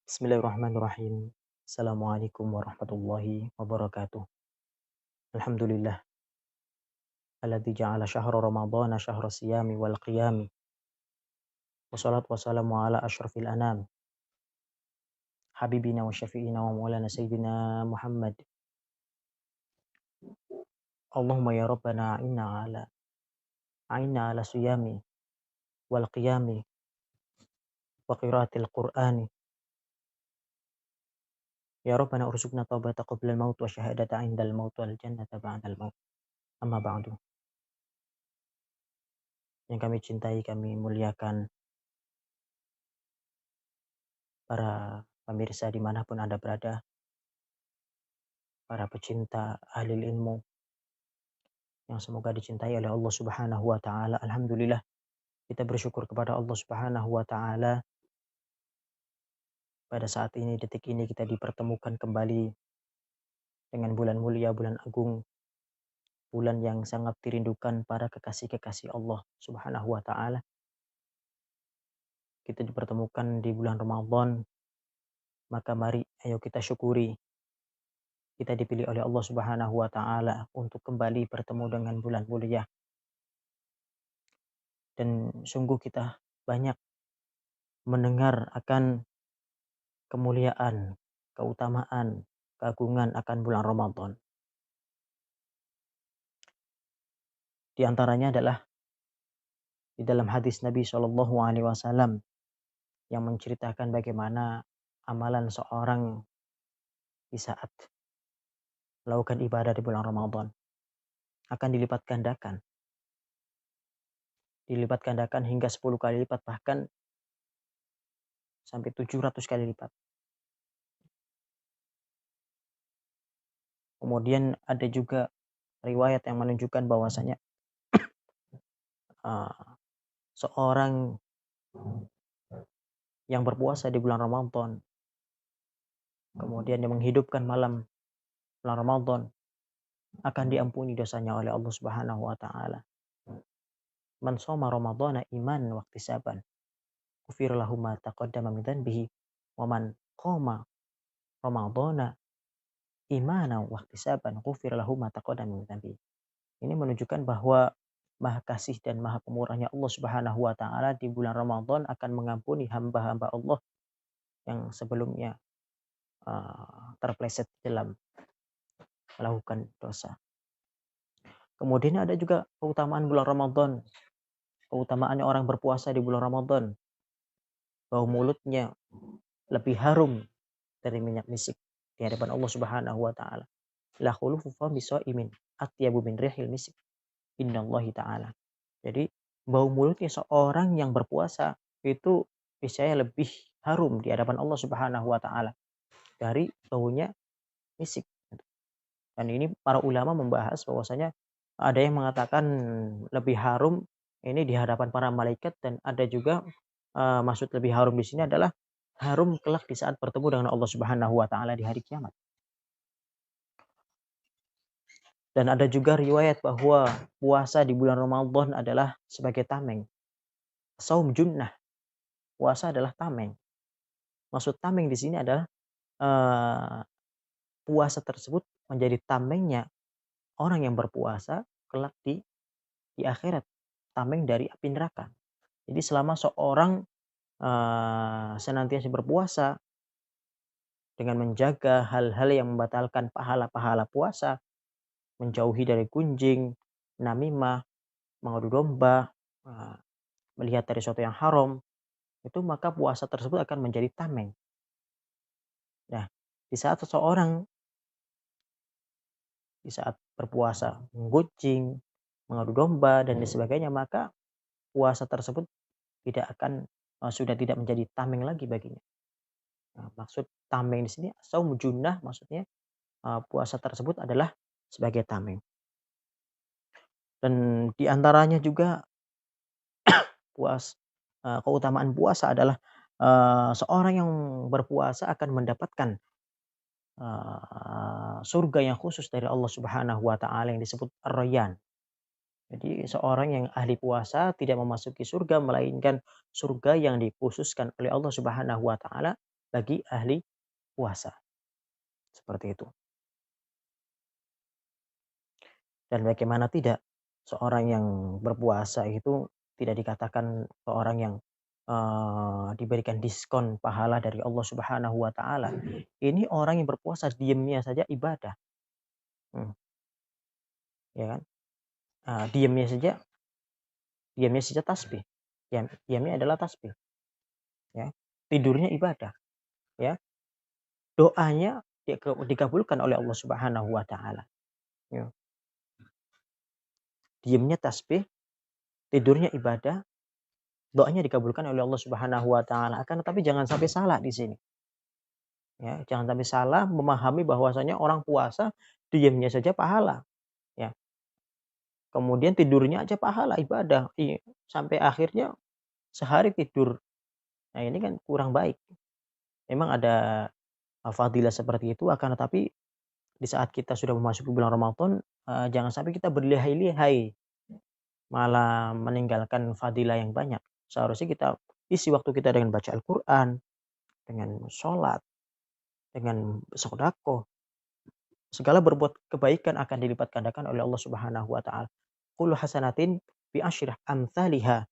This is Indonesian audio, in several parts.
Bismillahirrahmanirrahim. Assalamualaikum warahmatullahi wabarakatuh. Alhamdulillah. Alladzi ja'ala syahra ramadhana syahra siyami wal qiyami. Wassalatu wassalamu ala asyrafil anam. Habibina wa syafi'ina wa maulana sayyidina Muhammad. Allahumma ya Rabbana a'inna ala siyami wal qiyami wa qiraatil qur'ani. Ya Rabbana urzuqna taubata qabla al-maut wa syahadata 'indal maut wal jannata ba'dal maut. Amma ba'du. Yang kami cintai, kami muliakan para pemirsa dimanapun Anda berada, para pecinta ahli ilmu yang semoga dicintai oleh Allah Subhanahu wa taala. Alhamdulillah, kita bersyukur kepada Allah Subhanahu wa taala pada saat ini, detik ini kita dipertemukan kembali dengan bulan mulia, bulan agung, bulan yang sangat dirindukan para kekasih-kekasih Allah Subhanahu wa taala. Kita dipertemukan di bulan Ramadan, maka mari ayo kita syukuri kita dipilih oleh Allah Subhanahu wa taala untuk kembali bertemu dengan bulan mulia. Dan sungguh kita banyak mendengar akan kemuliaan, keutamaan, keagungan akan bulan Ramadan. Di antaranya adalah di dalam hadis Nabi Shallallahu Alaihi Wasallam yang menceritakan bagaimana amalan seorang di saat melakukan ibadah di bulan Ramadan akan dilipat gandakan hingga 10 kali lipat, bahkan sampai 700 kali lipat. Kemudian ada juga riwayat yang menunjukkan bahwasanya seorang yang berpuasa di bulan Ramadan, kemudian yang menghidupkan malam bulan Ramadan, akan diampuni dosanya oleh Allah Subhanahu wa taala. Man shoma ramadhana imanan wa ihtisaban, ghufira lahu ma taqaddama min dhanbihi, wa man qama ramadhana imanan wa ihtisaban, ghufira lahu ma taqaddama min dhanbihi. Ini menunjukkan bahwa Maha Kasih dan Maha Pemurahnya Allah Subhanahu wa taala di bulan Ramadan akan mengampuni hamba-hamba Allah yang sebelumnya terpleset dalam melakukan dosa. Kemudian ada juga keutamaan bulan Ramadan. Keutamaannya orang berpuasa di bulan Ramadan. Bau mulutnya lebih harum dari minyak misik di hadapan Allah Subhanahu wa taala. La khulufu fami shaimin atyabu min rihil misik innallahi taala. Jadi bau mulutnya seorang yang berpuasa itu biasanya lebih harum di hadapan Allah Subhanahu wa taala dari baunya misik. Dan ini para ulama membahas bahwasanya ada yang mengatakan lebih harum ini di hadapan para malaikat, dan ada juga maksud lebih harum di sini adalah harum kelak di saat bertemu dengan Allah Subhanahu wa taala di hari kiamat. Dan ada juga riwayat bahwa puasa di bulan Ramadan adalah sebagai tameng. Saum junnah. Puasa adalah tameng. Maksud tameng di sini adalah puasa tersebut menjadi tamengnya orang yang berpuasa kelak di akhirat, tameng dari api neraka. Jadi selama seorang senantiasa berpuasa dengan menjaga hal-hal yang membatalkan pahala-pahala puasa, menjauhi dari gunjing, namimah, mengadu domba, melihat dari sesuatu yang haram, itu maka puasa tersebut akan menjadi tameng. Nah, di saat seseorang di saat berpuasa menggunjing, mengadu domba dan sebagainya, maka puasa tersebut sudah tidak menjadi tameng lagi baginya. Nah, maksud tameng di sini saum junnah, maksudnya puasa tersebut adalah sebagai tameng. Dan di antaranya juga keutamaan puasa adalah seorang yang berpuasa akan mendapatkan surga yang khusus dari Allah Subhanahu wa taala yang disebut Ar-Rayyan. Jadi seorang yang ahli puasa tidak memasuki surga melainkan surga yang dikhususkan oleh Allah Subhanahu wa taala bagi ahli puasa. Seperti itu. Dan bagaimana tidak, seorang yang berpuasa itu tidak dikatakan seorang yang diberikan diskon pahala dari Allah Subhanahu wa taala. Ini orang yang berpuasa diamnya saja ibadah. Hmm, ya kan? Diamnya saja tasbih. Diamnya adalah tasbih, ya. Tidurnya ibadah, ya. Doanya dikabulkan oleh Allah Subhanahu wa taala. Ya. Diamnya tasbih, tidurnya ibadah, doanya dikabulkan oleh Allah Subhanahu wa taala. Akan tetapi jangan sampai salah di sini. Ya, jangan sampai salah memahami bahwasanya orang puasa diamnya saja pahala, ya. Kemudian tidurnya aja pahala ibadah, sampai akhirnya sehari tidur. Nah, ini kan kurang baik. Memang ada fadilah seperti itu, akan tetapi di saat kita sudah memasuki bulan Ramadan, jangan sampai kita berlihai-lihai malah meninggalkan fadilah yang banyak. Seharusnya kita isi waktu kita dengan baca Al-Qur'an, dengan sholat, dengan sedekah. Segala berbuat kebaikan akan dilipat gandakan oleh Allah Subhanahu wa taala. Kullu hasanatin bi asyri amsalihha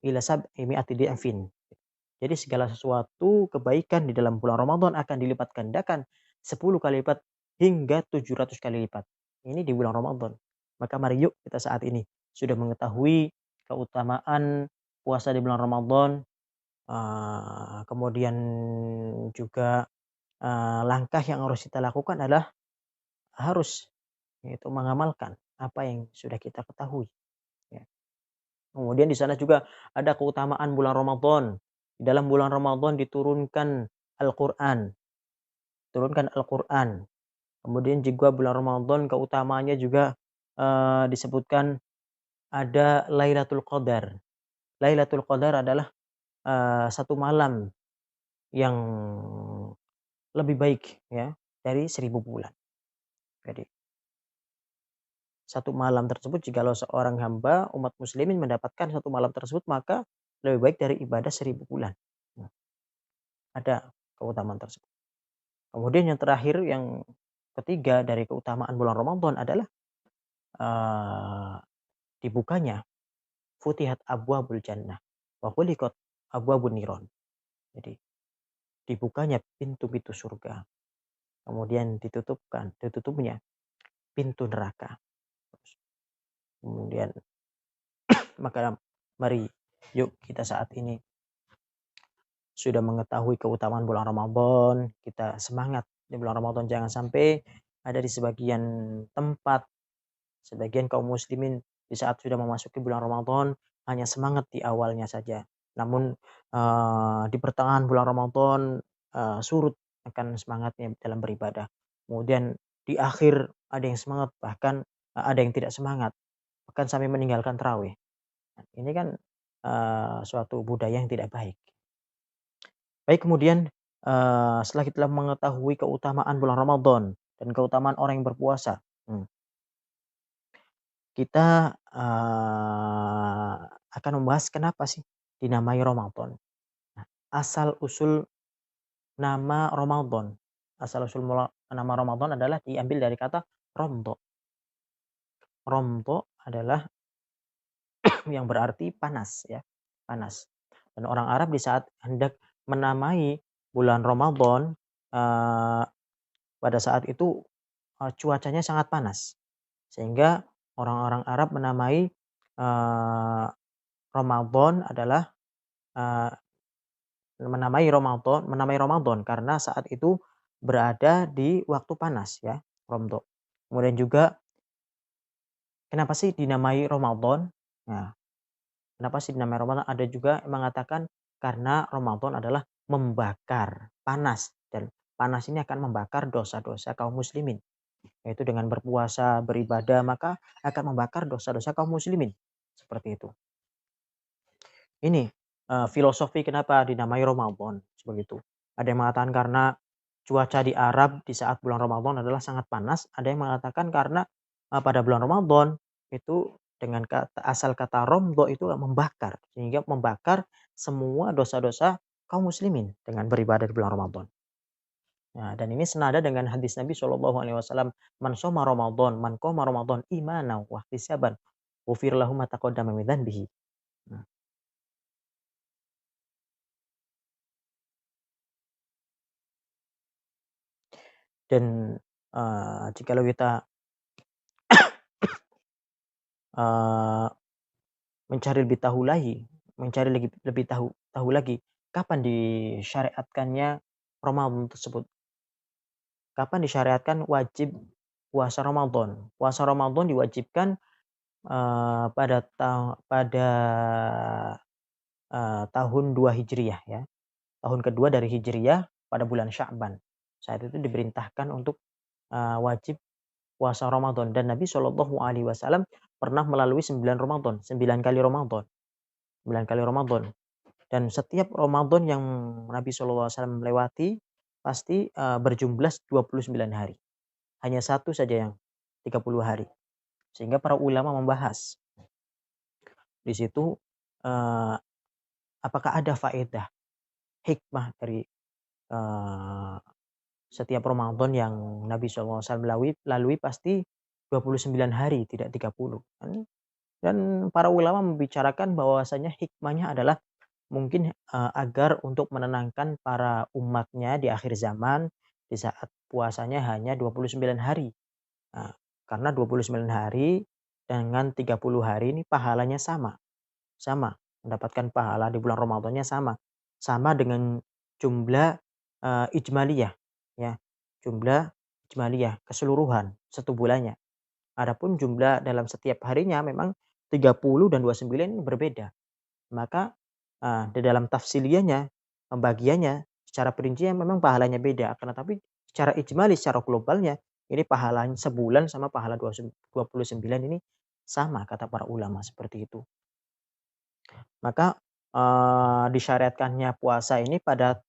ila sab'i mi'ati di'fin. Jadi segala sesuatu kebaikan di dalam bulan Ramadan akan dilipat gandakan 10 kali lipat hingga 700 kali lipat. Ini di bulan Ramadan. Maka mari yuk kita saat ini sudah mengetahui keutamaan puasa di bulan Ramadan, kemudian juga langkah yang harus kita lakukan adalah harus yaitu mengamalkan apa yang sudah kita ketahui, ya. Kemudian di sana juga ada keutamaan bulan Ramadan. Di dalam bulan Ramadan Al-Qur'an, turunkan Al-Qur'an. Kemudian juga bulan Ramadan keutamaannya juga disebutkan ada Lailatul Qadar. Lailatul Qadar adalah satu malam yang lebih baik, ya, dari 1000 bulan. Jadi satu malam tersebut jikalau seorang hamba umat muslimin mendapatkan satu malam tersebut maka lebih baik dari ibadah 1000 bulan. Nah, ada keutamaan tersebut. Kemudian yang terakhir, yang ketiga dari keutamaan bulan Ramadan adalah uh, dibukanya futihat abwabul jannah wa ghuliqat abwabun niron. Jadi dibukanya pintu-pintu surga. Kemudian ditutupnya pintu neraka. Kemudian maka mari yuk kita saat ini sudah mengetahui keutamaan bulan Ramadan, kita semangat di bulan Ramadan. Jangan sampai ada di sebagian tempat, sebagian kaum muslimin di saat sudah memasuki bulan Ramadan hanya semangat di awalnya saja. Namun di pertengahan bulan Ramadan surut akan semangatnya dalam beribadah. Kemudian di akhir ada yang semangat, bahkan ada yang tidak semangat, bahkan sampai meninggalkan tarawih. Ini kan suatu budaya yang tidak baik. Baik, kemudian setelah kita mengetahui keutamaan bulan Ramadan dan keutamaan orang yang berpuasa, kita akan membahas kenapa sih dinamai Ramadan. Nah, asal usul nama Ramadan, nama Ramadan adalah diambil dari kata romdo. Romdo adalah yang berarti panas, ya, panas. Dan orang Arab di saat hendak menamai bulan Ramadan, pada saat itu cuacanya sangat panas, sehingga orang-orang Arab menamai Ramadan adalah menamai Ramadan karena saat itu berada di waktu panas, ya, Romdo. Kemudian juga kenapa sih dinamai Ramadan? Nah, kenapa sih dinamai Ramadan? Ada juga yang mengatakan karena Ramadan adalah membakar, panas, dan panas ini akan membakar dosa-dosa kaum muslimin. Yaitu dengan berpuasa, beribadah, maka akan membakar dosa-dosa kaum muslimin. Seperti itu. Ini filosofi kenapa dinamai Ramadan, seperti itu. Ada yang mengatakan karena cuaca di Arab di saat bulan Ramadan adalah sangat panas. Ada yang mengatakan karena pada bulan Ramadan itu dengan asal kata romdo itu membakar, sehingga membakar semua dosa-dosa kaum muslimin dengan beribadah di bulan Ramadan. Nah, dan ini senada dengan hadis Nabi Shallallahu Alaihi Wasallam, "Man shoma Ramadan, man qoma Ramadan imanan wa ihtisaban, ghufir lahu ma taqaddama min dzanbihi." Nah, dan jikalau kita uh, mencari lebih tahu lagi, mencari lebih tahu lagi kapan disyariatkannya Ramadan tersebut. Kapan disyariatkan wajib puasa Ramadan? Puasa Ramadan diwajibkan pada tahun 2 Hijriah ya. Tahun kedua dari Hijriah pada bulan Sya'ban. Saat itu diperintahkan untuk wajib puasa Ramadan, dan Nabi Shallallahu Alaihi Wasallam pernah melalui 9 Ramadan, 9 kali Ramadan, 9 kali Ramadan. Dan setiap Ramadan yang Nabi Shallallahu Alaihi Wasallam melewati pasti berjumlah 29 hari. Hanya satu saja yang 30 hari. Sehingga para ulama membahas di situ apakah ada faedah, hikmah dari setiap Ramadan yang Nabi SAW lalui pasti 29 hari, tidak 30. Dan para ulama membicarakan bahwasanya hikmahnya adalah mungkin agar untuk menenangkan para umatnya di akhir zaman di saat puasanya hanya 29 hari. Nah, karena 29 hari dengan 30 hari ini pahalanya sama. Sama, mendapatkan pahala di bulan Ramadannya sama. Sama dengan jumlah ijmaliyah ya. Jumlah ijmaliyah keseluruhan satu bulannya. Adapun jumlah dalam setiap harinya memang 30 dan 29 ini berbeda. Maka di dalam tafsiliyahnya, pembagiannya secara perincian memang pahalanya beda. Akan tetapi secara ijmali, secara globalnya ini pahalanya sebulan sama pahala 29 ini sama kata para ulama seperti itu. Maka disyariatkannya puasa ini pada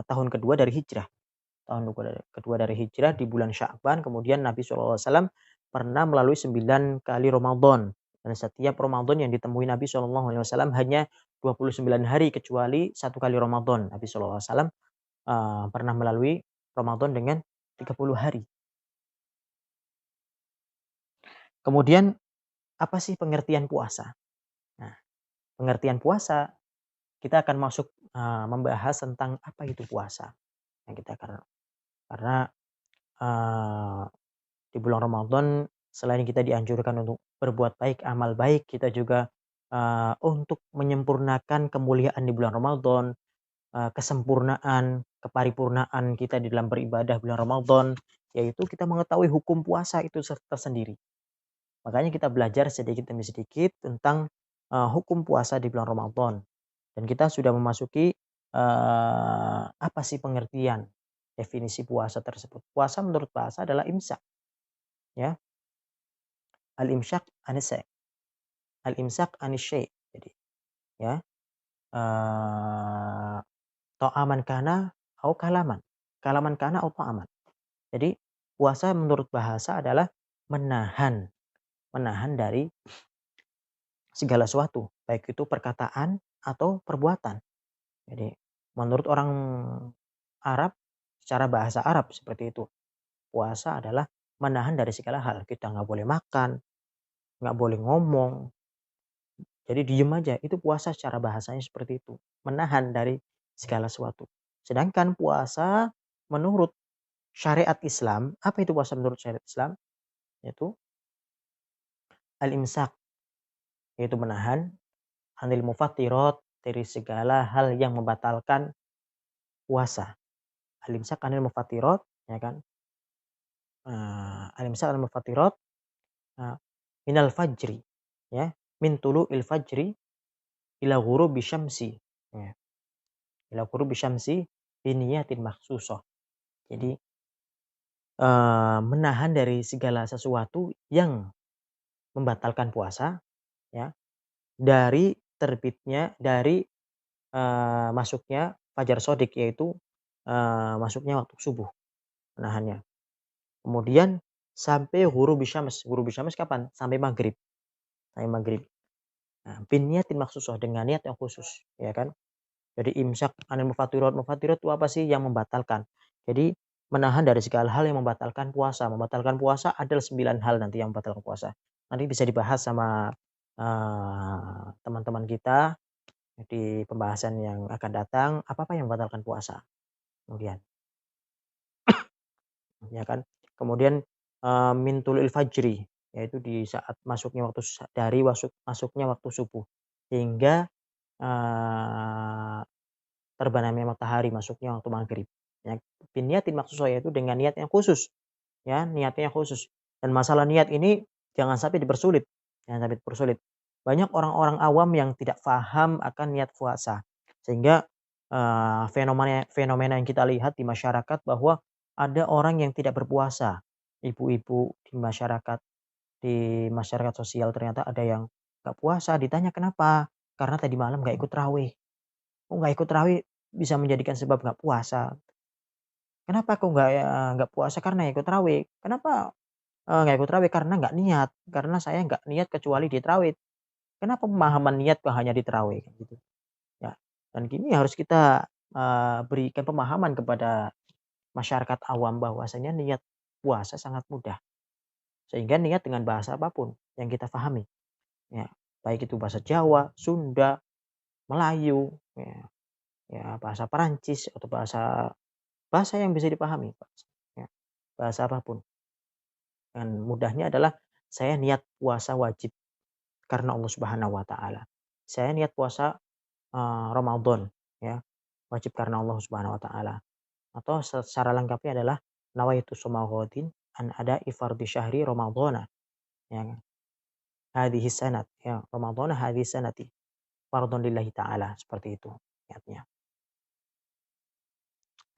tahun kedua dari hijrah. Tahun kedua dari hijrah di bulan Sya'ban, kemudian Nabi SAW pernah melalui 9 kali Ramadan. Dan setiap Ramadan yang ditemui Nabi SAW hanya 29 hari, kecuali satu kali Ramadan. Nabi SAW pernah melalui Ramadan dengan 30 hari. Kemudian apa sih pengertian puasa? Nah, pengertian puasa kita akan masuk membahas tentang apa itu puasa. Nah, karena di bulan Ramadan selain kita dianjurkan untuk berbuat baik, amal baik, kita juga untuk menyempurnakan kemuliaan di bulan Ramadan, kesempurnaan, keparipurnaan kita di dalam beribadah bulan Ramadan, yaitu kita mengetahui hukum puasa itu tersendiri. Makanya kita belajar sedikit demi sedikit tentang hukum puasa di bulan Ramadan. Dan kita sudah memasuki apa sih pengertian definisi puasa tersebut. Puasa menurut bahasa adalah imsak. Ya, al-imsak anisy. Al-imsak anisy. Jadi, ya, ta'aman kana au kalaman. Kalaman kana au ta'aman. Jadi, puasa menurut bahasa adalah menahan dari segala sesuatu, baik itu perkataan atau perbuatan. Jadi, menurut orang Arab, secara bahasa Arab seperti itu. Puasa adalah menahan dari segala hal. Kita nggak boleh makan, nggak boleh ngomong. Jadi diem aja. Itu puasa secara bahasanya seperti itu. Menahan dari segala sesuatu. Sedangkan puasa menurut syariat Islam, apa itu puasa menurut syariat Islam? Yaitu al-imsak, yaitu menahan anil mufattirat, dari segala hal yang membatalkan puasa. Al-imsak anil mufattirat, ya kan? Al-imsak anil mufattirat minal fajri, ya, min tulu'il fajri ila ghurubi syamsi, ya, ila ghurubi syamsi biniyatin makhsusah. Jadi menahan dari segala sesuatu yang membatalkan puasa, ya, dari terbitnya, dari masuknya fajar shodiq, yaitu masuknya waktu subuh, menahannya. Kemudian sampai ghurubi syams. Ghurubi syams kapan? Sampai maghrib. Sampai maghrib. Nah, bin niyatin makhsusah, dengan niat yang khusus, ya kan? Jadi imsak anil mufattirat. Mufattirat itu apa sih? Yang membatalkan. Jadi menahan dari segala hal yang membatalkan puasa. Membatalkan puasa adalah 9 hal nanti yang membatalkan puasa. Nanti bisa dibahas sama teman-teman kita di pembahasan yang akan datang, apa-apa yang membatalkan puasa. Kemudian, ya kan? Kemudian min tulil fajri, yaitu di saat masuknya masuknya waktu subuh hingga terbenamnya matahari, masuknya waktu maghrib. Ya, biniyatin maksud saya itu dengan niat yang khusus, ya, niatnya yang khusus. Dan masalah niat ini jangan sampai dipersulit, jangan sampai dipersulit. Banyak orang-orang awam yang tidak paham akan niat puasa, sehingga fenomena fenomena yang kita lihat di masyarakat bahwa ada orang yang tidak berpuasa, ibu-ibu di masyarakat sosial ternyata ada yang nggak puasa, ditanya kenapa? Karena tadi malam nggak ikut raweh. Kok nggak ikut tarawih bisa menjadikan sebab nggak puasa. Kenapa kok nggak puasa? Karena ikut tarawih. Kenapa, nggak ikut tarawih? Karena nggak niat. Karena saya nggak niat kecuali di tarawih. Kenapa pemahaman niat kok hanya di tarawih kan gitu. Ya, dan gini harus kita, berikan pemahaman kepada masyarakat awam bahwasanya niat puasa sangat mudah. Sehingga niat dengan bahasa apapun yang kita pahami, ya. Baik itu bahasa Jawa, Sunda, Melayu, ya bahasa Perancis atau bahasa bahasa yang bisa dipahami, ya, bahasa apapun. Dan mudahnya adalah saya niat puasa wajib karena Allah Subhanahu wa taala. Saya niat puasa, Ramadan, ya, wajib karena Allah Subhanahu wa taala. Atau secara lengkapnya adalah nawaitu shauma ghadin an ada'i fardhi syahri ramadhana, ya, hadhihi sanat, ya, ramadhana hadhihi sanati, fardhon lillahi ta'ala, seperti itu niatnya.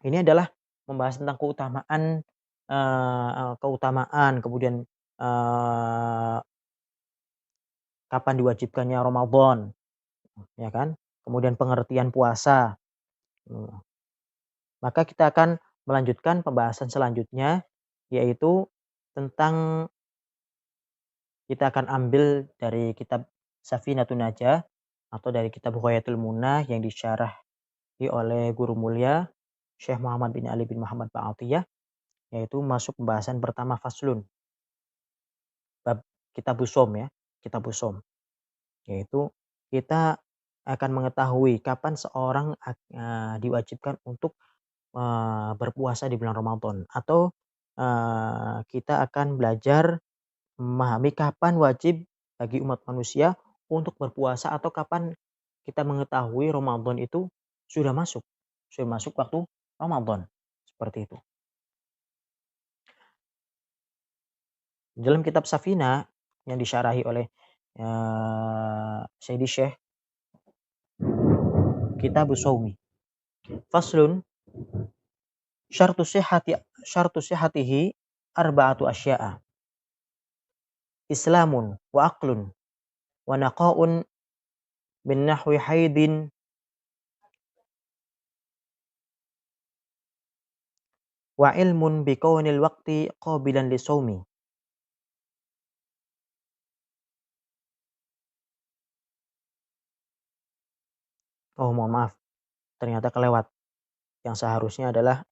Ini adalah membahas tentang keutamaan, kemudian, kapan diwajibkannya Ramadan, ya kan? Kemudian pengertian puasa. Maka kita akan melanjutkan pembahasan selanjutnya, yaitu tentang kita akan ambil dari kitab Safinatun Najah atau dari kitab Ghayatul Munah yang disyarahi oleh guru mulia Syekh Muhammad bin Ali bin Muhammad Ba'atiyah, yaitu masuk pembahasan pertama faslun. Bab Kitabus Shaum, ya, Kitabus Shaum. Yaitu kita akan mengetahui kapan seorang diwajibkan untuk berpuasa di bulan Ramadan, atau kita akan belajar memahami kapan wajib bagi umat manusia untuk berpuasa atau kapan kita mengetahui Ramadan itu sudah masuk waktu Ramadan, seperti itu. Dalam kitab Safina yang disyarahi oleh Sayyidi Syekh, Kitabus Shaumi. Faslun syartu sihhatihi arba'atu asya'a. Islamun wa aqlun wa naqa'un min nahwi haidin wa ilmun bi kaunil waqti qabilan li shaumi. Oh, mohon maaf, ternyata kelewat. Yang seharusnya adalah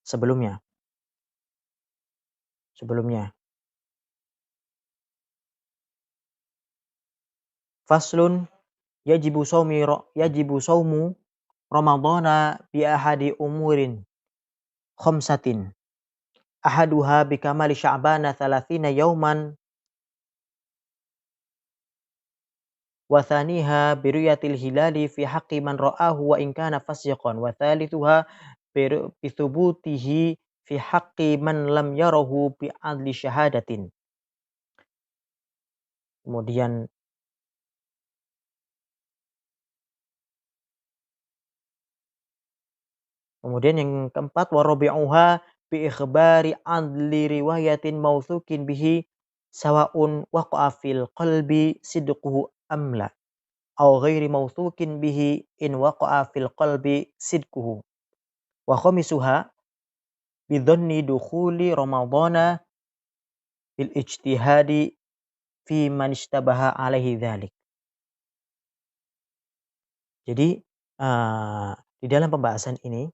sebelumnya. Faslun yajibu saumu Ramadhana bi ahadi umurin khamsatin. Ahaduha bi kamali Sya'bana 30 yauman wa thaniha bi ru'yatil hilali fi haqqi man ra'ahu wa in kana fasiqan wa thalithuha bi thubutihi fi haqqi man lam yarahu bi adli syahadatin. Kemudian yang keempat, wa rabi'uha bi ikhbari adli riwayatin mautsukin bihi sawa'un waqa'a fil qalbi sidquhu am la, aw ghairi mautsukin bihi in waqa'a fil qalbi sidquhu. Wa khamisuha bi dhanni dukhuli ramadhana bil ijtihadi fi man ishtabaha alaihi dzalik. Jadi Di dalam pembahasan ini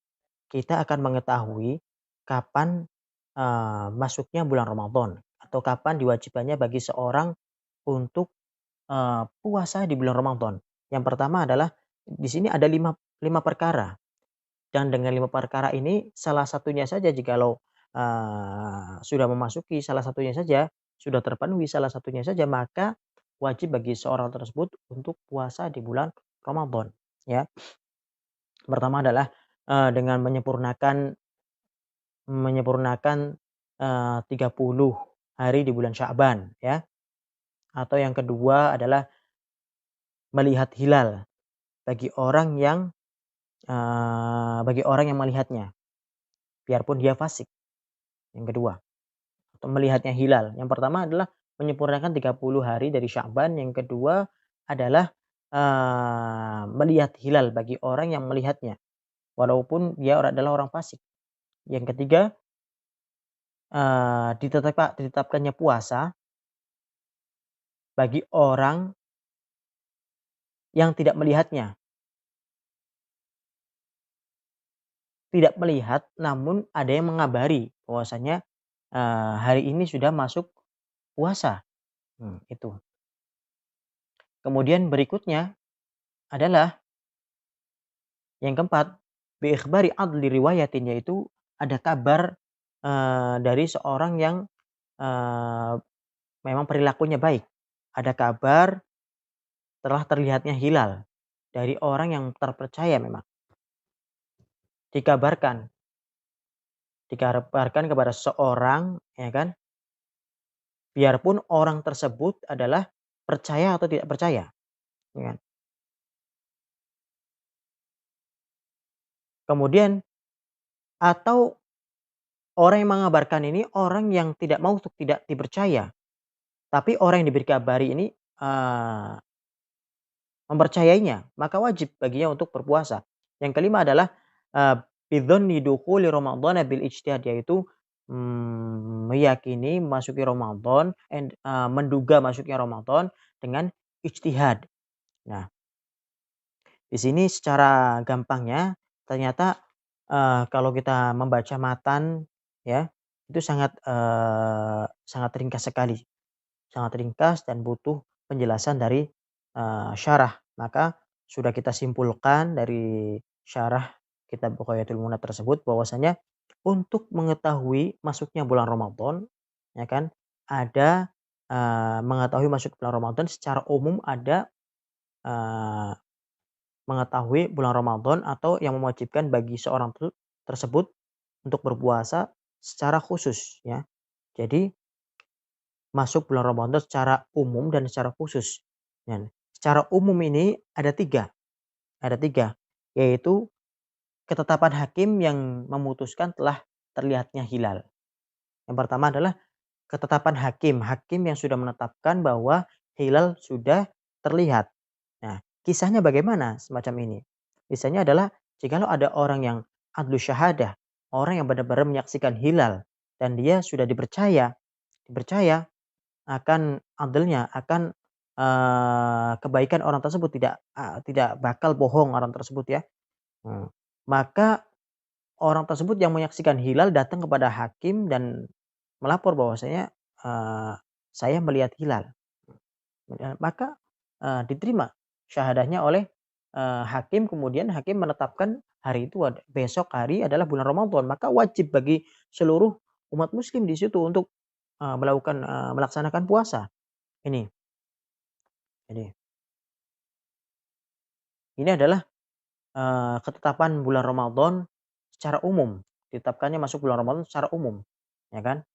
kita akan mengetahui kapan, masuknya bulan Ramadan atau kapan diwajibkannya bagi seorang untuk, puasa di bulan Ramadan. Yang pertama adalah di sini ada lima perkara, dan dengan 5 perkara ini salah satunya saja jikalau, sudah memasuki salah satunya saja, sudah terpenuhi salah satunya saja, maka wajib bagi seorang tersebut untuk puasa di bulan Ramadan, ya. Pertama adalah, dengan menyempurnakan, 30 hari di bulan Sya'ban, ya. Atau yang kedua adalah melihat hilal bagi orang yang, melihatnya, biarpun dia fasik, yang kedua. Atau melihatnya hilal. Yang pertama adalah menyempurnakan 30 hari dari Sya'ban, yang kedua adalah, melihat hilal bagi orang yang melihatnya, walaupun dia adalah orang fasik. Yang ketiga, ditetapkannya puasa bagi orang yang tidak melihatnya. Tidak melihat, namun ada yang mengabari bahwasanya, hari ini sudah masuk puasa, itu. Kemudian berikutnya adalah yang keempat, bi ikhbari adli riwayatin, yaitu ada kabar, dari seorang yang, eee, memang perilakunya baik. Ada kabar telah terlihatnya hilal dari orang yang terpercaya memang. Dikabarkan dikabarkan kepada seseorang, ya kan, biarpun orang tersebut adalah percaya atau tidak percaya, ya kan. Kemudian atau orang yang mengabarkan ini orang yang tidak mau untuk tidak dipercaya, tapi orang yang diberi kabari ini, eee, mempercayainya, maka wajib baginya untuk berpuasa. Yang kelima adalah, bidzanni dukhuli ramadhana bil ijtihad, yaitu, meyakini masuki Ramadan menduga masuknya Ramadan dengan ijtihad. Nah, di sini secara gampangnya ternyata, kalau kita membaca matan, ya, itu sangat ringkas sekali, sangat ringkas dan butuh penjelasan dari, syarah. Maka sudah kita simpulkan dari syarah kitab Bughayatul Munad tersebut bahwasanya untuk mengetahui masuknya bulan Ramadan, ya kan, ada, mengetahui masuk bulan Ramadan secara umum ada, eee mengetahui bulan Ramadan atau yang mewajibkan bagi seorang tersebut untuk berpuasa secara khusus, ya. Jadi masuk bulan Ramadan secara umum dan secara khusus. Dan secara umum ini ada tiga, yaitu ketetapan hakim yang memutuskan telah terlihatnya hilal. Yang pertama adalah ketetapan hakim, hakim yang sudah menetapkan bahwa hilal sudah terlihat. Nah, kisahnya bagaimana semacam ini? Kisahnya adalah jikalau ada orang yang adlu syahadah, orang yang benar-benar menyaksikan hilal dan dia sudah dipercaya akan adilnya, akan, kebaikan orang tersebut, tidak bakal bohong orang tersebut, ya. Mmm, maka orang tersebut yang menyaksikan hilal datang kepada hakim dan melapor bahwasanya, "Saya melihat hilal." Maka, diterima syahadahnya oleh, hakim, kemudian hakim menetapkan hari itu besok hari adalah bulan Ramadan, maka wajib bagi seluruh umat muslim di situ untuk, melaksanakan puasa. Ini jadi ini adalah, ketetapan bulan Ramadan secara umum, ditetapkannya masuk bulan Ramadan secara umum, ya kan?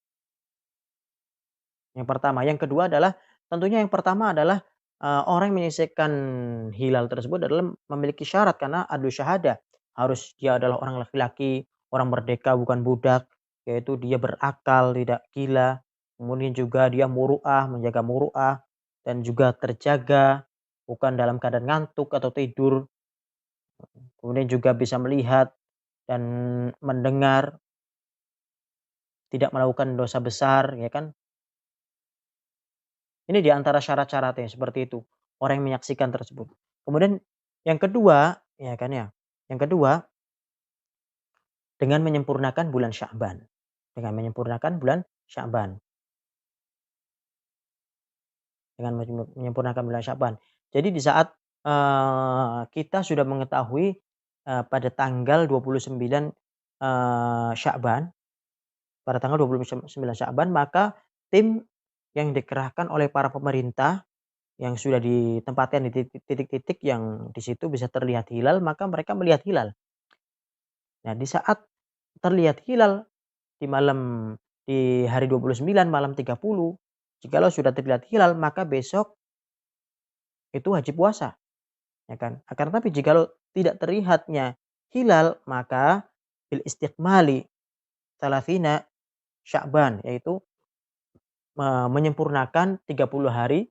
Yang pertama. Yang kedua adalah tentunya yang pertama adalah, orang yang menyaksikan hilal tersebut adalah memiliki syarat karena adu syahadah. Harus dia adalah orang laki-laki, orang merdeka bukan budak, yaitu dia berakal, tidak gila, kemudian juga dia muru'ah, menjaga muru'ah, dan juga terjaga, bukan dalam keadaan ngantuk atau tidur, kemudian juga bisa melihat dan mendengar, tidak melakukan dosa besar, ya kan. Ini di antara syarat-syaratnya seperti itu, orang yang menyaksikan tersebut. Kemudian yang kedua, ya kan ya. Yang kedua, dengan menyempurnakan bulan Sya'ban. Dengan menyempurnakan bulan Sya'ban. Dengan menyempurnakan bulan Sya'ban. Jadi di saat kita sudah mengetahui pada tanggal 29 Sya'ban, pada tanggal 29 Sya'ban, maka tim yang dikerahkan oleh para pemerintah yang sudah ditempatkan di titik-titik yang di situ bisa terlihat hilal, maka mereka melihat hilal. Nah, di saat terlihat hilal di hari 29 malam 30, jikalau sudah terlihat hilal maka besok itu wajib puasa, ya kan. Akan tetapi jikalau tidak terlihatnya hilal maka bil istiqmali salasina Sya'ban, yaitu menyempurnakan 30 hari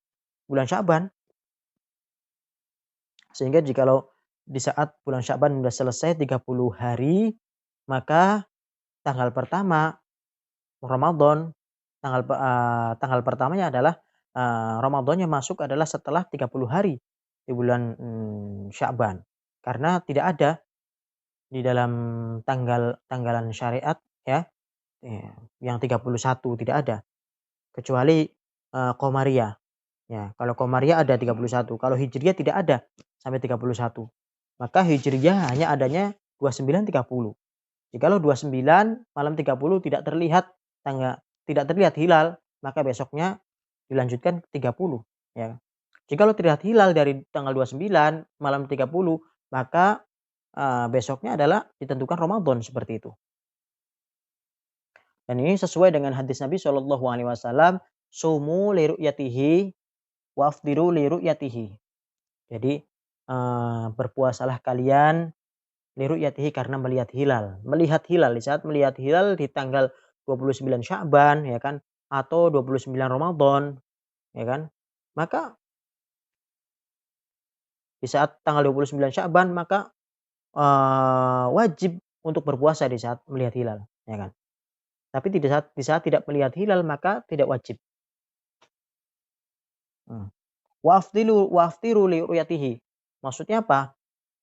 bulan Sya'ban. Sehingga jikalau di saat bulan Sya'ban sudah selesai 30 hari, maka tanggal pertama Ramadan, tanggal pertamanya adalah Ramadannya masuk adalah setelah 30 hari di bulan Sya'ban. Karena tidak ada di dalam tanggalan syariat ya, yang 31 tidak ada. Kecuali Qamariyah. Ya, kalau Qamariyah ada 31, kalau Hijriyah tidak ada sampai 31. Maka Hijriyah hanya adanya 29, 30. Jikalau 29 malam 30 tidak terlihat hilal, maka besoknya dilanjutkan 30 ya. Jikalau terlihat hilal dari tanggal 29 malam 30, maka besoknya adalah ditentukan Ramadan seperti itu. Dan ini sesuai dengan hadis Nabi Shallallahu alaihi wasallam, "Sumu li ru'yatihi wa afdiru li ru'yatihi." Jadi berpuasalah kalian li ru'yatihi karena melihat hilal. Melihat hilal, di saat melihat hilal di tanggal 29 Sya'ban ya kan, atau 29 Ramadan ya kan. Maka di saat tanggal 29 Sya'ban maka wajib untuk berpuasa di saat melihat hilal ya kan. Tapi di saat tidak melihat hilal maka tidak wajib. Wa aftiru li ru'yatihi. Maksudnya apa?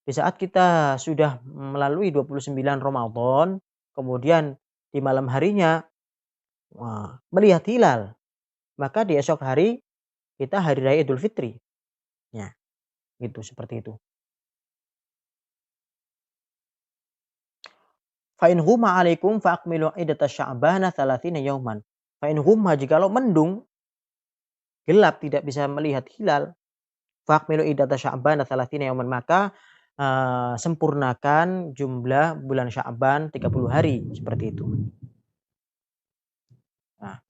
Di saat kita sudah melalui 29 Ramadan, kemudian di malam harinya melihat hilal, maka di esok hari kita hari raya Idul Fitri. Ya, gitu seperti itu. Fa in ghumma 'alaikum fa akmilu iddata sya'bana 30 yauman. Fa in ghumma, jikalau mendung, gelap tidak bisa melihat hilal, fa akmilu iddata sya'bana 30 yauman, maka sempurnakan jumlah bulan Sya'ban 30 hari seperti itu. Nah,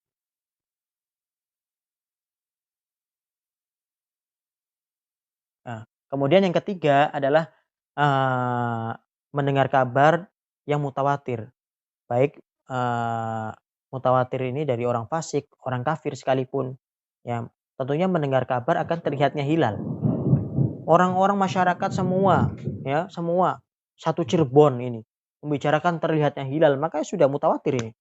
kemudian yang ketiga adalah mendengar kabar yang mutawatir. Baik mutawatir ini dari orang fasik, orang kafir sekalipun. Ya, tentunya mendengar kabar akan terlihatnya hilal. Orang-orang masyarakat semua, ya, semua satu Cirebon ini membicarakan terlihatnya hilal, maka sudah mutawatir ini.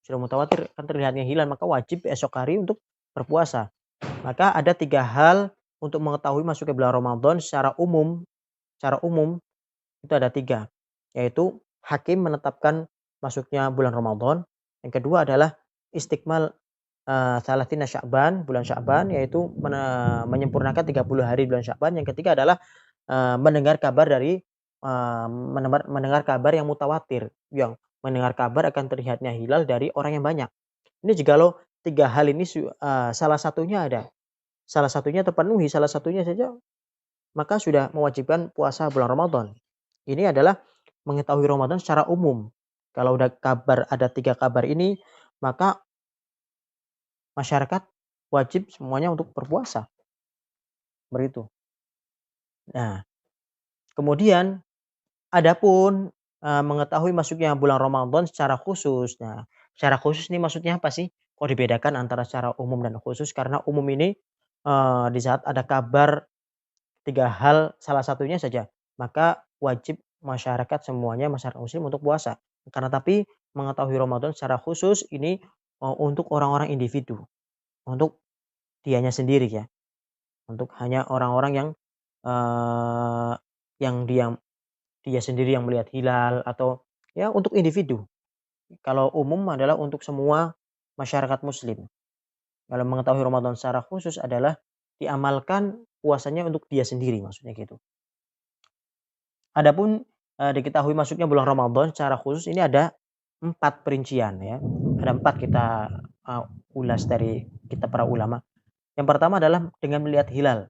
Sudah mutawatir akan terlihatnya hilal, maka wajib esok hari untuk berpuasa. Maka ada 3 hal untuk mengetahui masuknya bulan Ramadan secara umum. Secara umum itu ada 3, yaitu hakim menetapkan masuknya bulan Ramadan. Yang kedua adalah istikmal salatina Sya'ban, bulan Sya'ban, yaitu menyempurnakan 30 hari bulan Sya'ban. Yang ketiga adalah mendengar kabar dari mendengar kabar yang mutawatir, yang mendengar kabar akan terlihatnya hilal dari orang yang banyak. Ini jikalau 3 hal ini salah satunya ada, salah satunya terpenuhi, salah satunya saja, maka sudah mewajibkan puasa bulan Ramadan. Ini adalah mengetahui Ramadan secara umum. Kalau ada 3 kabar ini, maka masyarakat wajib semuanya untuk berpuasa. Begitu. Nah, kemudian adapun mengetahui masuknya bulan Ramadan secara khusus. Nah, secara khusus ini maksudnya apa sih? Kok dibedakan antara secara umum dan khusus? Karena umum ini di saat ada kabar 3 hal salah satunya saja, maka wajib masyarakat muslim untuk puasa. Karena tapi mengetahui Ramadan secara khusus ini untuk orang-orang individu, untuk dianya sendiri ya, untuk hanya orang-orang yang dia dia sendiri yang melihat hilal atau ya untuk individu. Kalau umum adalah untuk semua masyarakat muslim. Kalau mengetahui Ramadan secara khusus adalah diamalkan puasanya untuk dia sendiri, maksudnya gitu. Adapun diketahui masuknya bulan Ramadan secara khusus ini ada 4 perincian ya. Ada 4 kita ulas dari kitab para ulama. Yang pertama adalah dengan melihat hilal.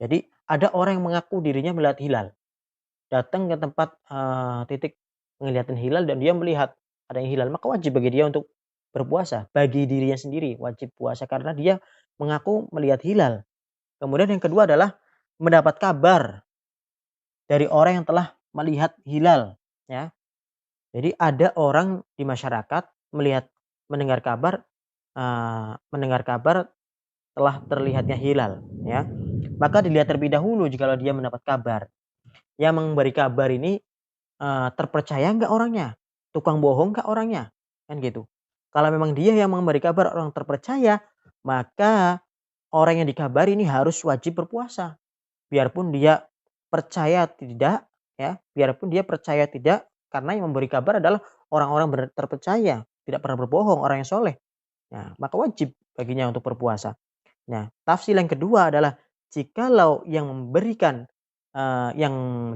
Jadi ada orang yang mengaku dirinya melihat hilal. Datang ke tempat titik penglihatan hilal dan dia melihat ada yang hilal, maka wajib bagi dia untuk berpuasa. Bagi dirinya sendiri wajib puasa karena dia mengaku melihat hilal. Kemudian yang kedua adalah mendapat kabar dari orang yang telah melihat hilal, ya. Jadi ada orang di masyarakat mendengar kabar telah terlihatnya hilal, ya. Maka dilihat terlebih dahulu jikalau dia mendapat kabar. Yang memberi kabar ini terpercaya enggak orangnya? Tukang bohong enggak orangnya? Kan gitu. Kalau memang dia yang memberi kabar orang terpercaya, maka orang yang dikabari ini harus wajib berpuasa. Biarpun dia percaya tidak, ya, biarpun dia percaya tidak, karena yang memberi kabar adalah orang-orang terpercaya, tidak pernah berbohong, orang yang soleh. Nah, maka wajib baginya untuk berpuasa. Nah, tafsir yang kedua adalah jikalau yang memberikan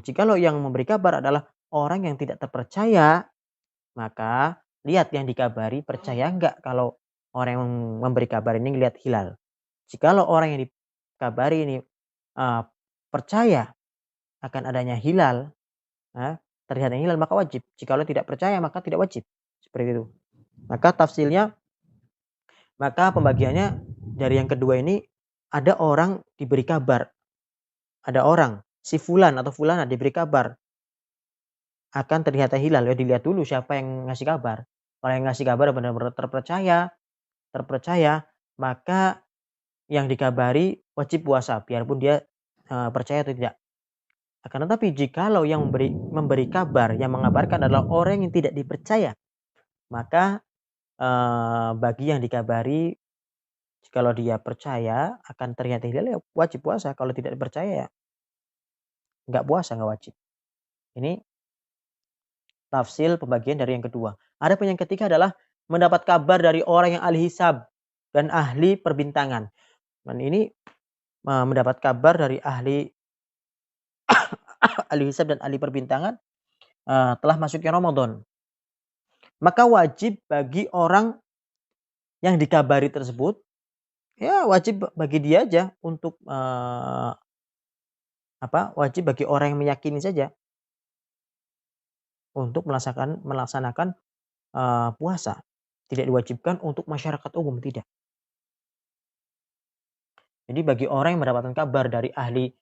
jikalau yang memberi kabar adalah orang yang tidak terpercaya, maka lihat yang dikabari percaya enggak kalau orang yang memberi kabar ini lihat hilal. Jikalau orang yang dikabari ini percaya akan adanya hilal, terlihatnya hilal maka wajib. Jikalau tidak percaya maka tidak wajib. Seperti itu. Maka tafsirnya, maka pembagiannya dari yang kedua ini ada orang diberi kabar. Ada orang, si fulan atau fulana diberi kabar akan terlihatnya hilal, ya dilihat dulu siapa yang ngasih kabar. Kalau yang ngasih kabar benar-benar terpercaya, maka yang dikabari wajib puasa biarpun dia percaya atau tidak. Akan tetapi jikalau yang memberi kabar, yang mengabarkan adalah orang yang tidak dipercaya, maka bagi yang dikabari jikalau dia percaya akan terlihat hilal ya wajib puasa, kalau tidak percaya ya enggak puasa, enggak wajib. Ini tafsir pembagian dari yang kedua. Adapun yang ketiga adalah mendapat kabar dari orang yang ahli hisab dan ahli perbintangan. Dan ini mendapat kabar dari ahli hisab dan ahli perbintangan telah masuknya Ramadan. Maka wajib bagi orang yang dikabari tersebut, ya wajib bagi dia aja untuk wajib bagi orang yang meyakini saja untuk melaksanakan puasa. Tidak diwajibkan untuk masyarakat umum, tidak. Jadi bagi orang yang mendapatkan kabar dari ahli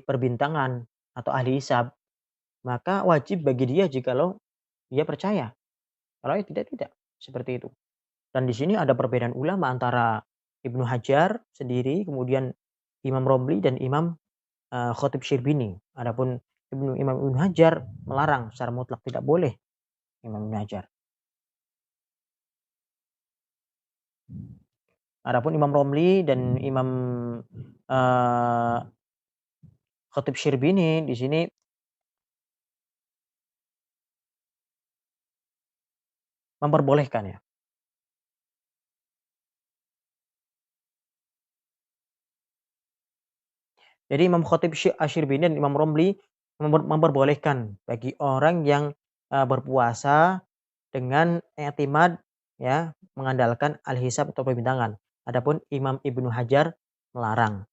perbintangan atau ahli hisab, maka wajib bagi dia jikalau dia percaya. Kalau tidak, seperti itu. Dan di sini ada perbedaan ulama antara Ibnu Hajar sendiri, kemudian Imam Romli dan Imam Khatib Syirbini. Adapun Imam Ibnu Hajar melarang secara mutlak, tidak boleh Imam Ibnu Hajar. Adapun Imam Romli dan Imam Khatib Syirbini di sini memperbolehkan, ya. Jadi Imam Khatib Asy-Syirbini dan Imam Romli memperbolehkan bagi orang yang berpuasa dengan i'timad, ya, mengandalkan al-hisab atau perbintangan. Adapun Imam Ibnu Hajar melarang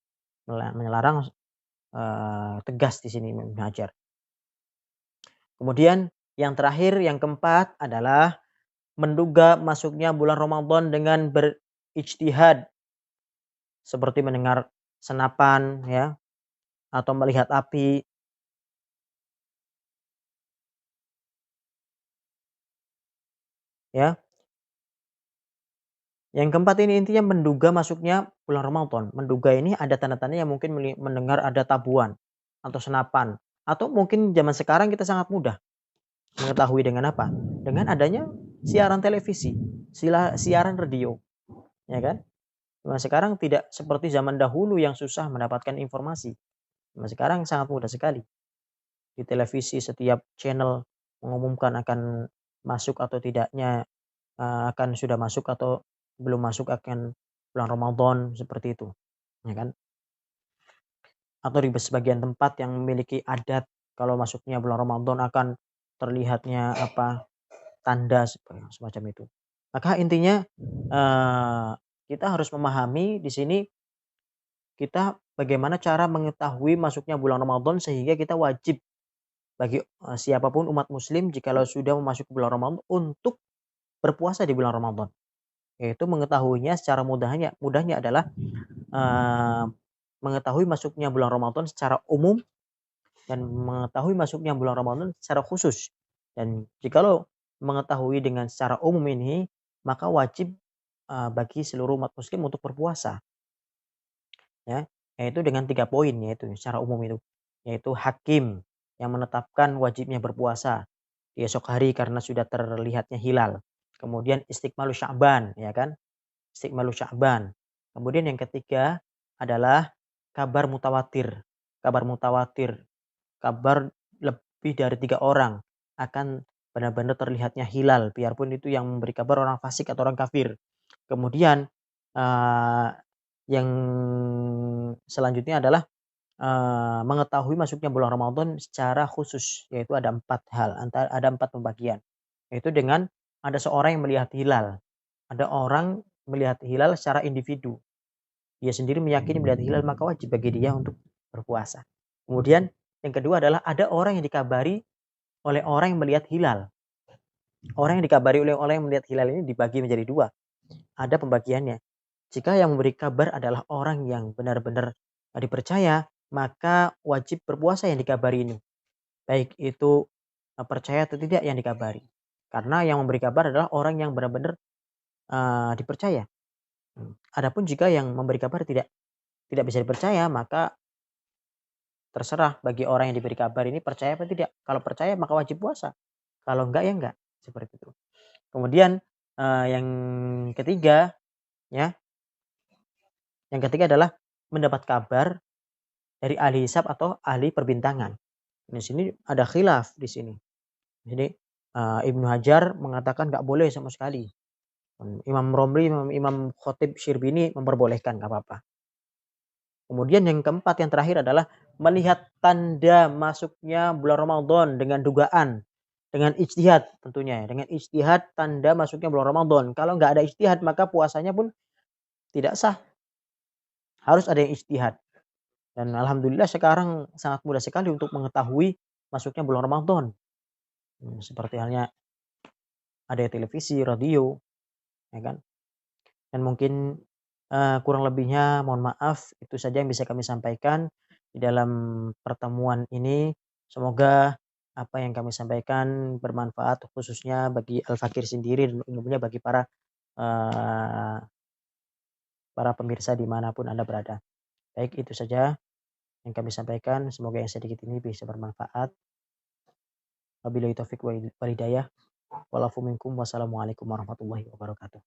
tegas di sini Imam Ibnu Hajar. Kemudian yang terakhir, yang keempat adalah menduga masuknya bulan Ramadan dengan berijtihad, seperti mendengar senapan, ya, atau melihat api. Ya. Yang keempat ini intinya menduga masuknya bulan Ramadan. Menduga ini ada tanda-tanda yang mungkin mendengar ada tabuan atau senapan. Atau mungkin zaman sekarang kita sangat mudah mengetahui dengan apa? Dengan adanya siaran televisi, siaran radio. Ya kan? Nah, sekarang tidak seperti zaman dahulu yang susah mendapatkan informasi. Sekarang sangat mudah sekali. Di televisi setiap channel mengumumkan akan masuk atau tidaknya, akan sudah masuk atau belum masuk akan bulan Ramadan, seperti itu, ya kan. Atau di sebagian tempat yang memiliki adat kalau masuknya bulan Ramadan akan terlihatnya tanda semacam itu. Maka intinya, kita harus memahami di sini kita bagaimana cara mengetahui masuknya bulan Ramadan sehingga kita wajib bagi, siapapun umat muslim jikalau sudah memasuki bulan Ramadan untuk berpuasa di bulan Ramadan. Yaitu mengetahuinya secara mudahnya adalah, eee, mengetahui masuknya bulan Ramadan secara umum dan mengetahui masuknya bulan Ramadan secara khusus. Dan jikalau mengetahui dengan secara umum ini, maka wajib, bagi seluruh umat muslim untuk berpuasa. Ya, yaitu dengan 3 poin yaitu secara umum itu. Yaitu hakim yang menetapkan wajibnya berpuasa di esok hari karena sudah terlihatnya hilal. Kemudian istiqmalu Sya'ban, ya kan? Istiqmalu Sya'ban. Kemudian yang ketiga adalah kabar mutawatir. Kabar mutawatir, kabar lebih dari 3 orang akan benar-benar terlihatnya hilal, biarpun itu yang memberi kabar orang fasik atau orang kafir. Kemudian, eee, yang selanjutnya adalah, mengetahui masuknya bulan Ramadan secara khusus, yaitu ada 4 hal, ada 4 pembagian. Yaitu dengan ada seorang yang melihat hilal, ada orang melihat hilal secara individu. Dia sendiri meyakini melihat hilal maka wajib bagi dia untuk berpuasa. Kemudian yang kedua adalah ada orang yang dikabari oleh orang yang melihat hilal. Orang yang dikabari oleh orang yang melihat hilal ini dibagi menjadi 2. Ada pembagiannya. Jika yang memberi kabar adalah orang yang benar-benar dipercaya, maka wajib berpuasa yang dikabari ini. Baik itu percaya atau tidak yang dikabari. Karena yang memberi kabar adalah orang yang benar-benar dipercaya. Adapun jika yang memberi kabar tidak bisa dipercaya, maka terserah bagi orang yang diberi kabar ini percaya atau tidak. Kalau percaya maka wajib puasa. Kalau enggak ya enggak, seperti itu. Kemudian yang ketiga ya, yang ketiga adalah mendapat kabar dari ahli hisab atau ahli perbintangan. Di sini ada khilaf di sini. Jadi Ibnu Hajar mengatakan nggak boleh sama sekali. Imam Romli, Imam Khatib Syirbini memperbolehkan nggak apa-apa. Kemudian yang keempat yang terakhir adalah melihat tanda masuknya bulan Ramadan dengan dugaan, dengan ijtihad tentunya ya, dengan ijtihad tanda masuknya bulan Ramadan. Kalau nggak ada ijtihad maka puasanya pun tidak sah. Harus ada yang ijtihad. Dan alhamdulillah sekarang sangat mudah sekali untuk mengetahui masuknya bulan Ramadan. Seperti halnya ada televisi, radio, ya kan. Dan mungkin kurang lebihnya mohon maaf, itu saja yang bisa kami sampaikan di dalam pertemuan ini. Semoga apa yang kami sampaikan bermanfaat khususnya bagi Al-Fakir sendiri dan umumnya bagi para pemirsa dimanapun Anda berada. Baik, itu saja yang kami sampaikan. Semoga yang sedikit ini bisa bermanfaat. Wabillahi taufik wal hidayah. Walafu minkum. Wassalamualaikum warahmatullahi wabarakatuh.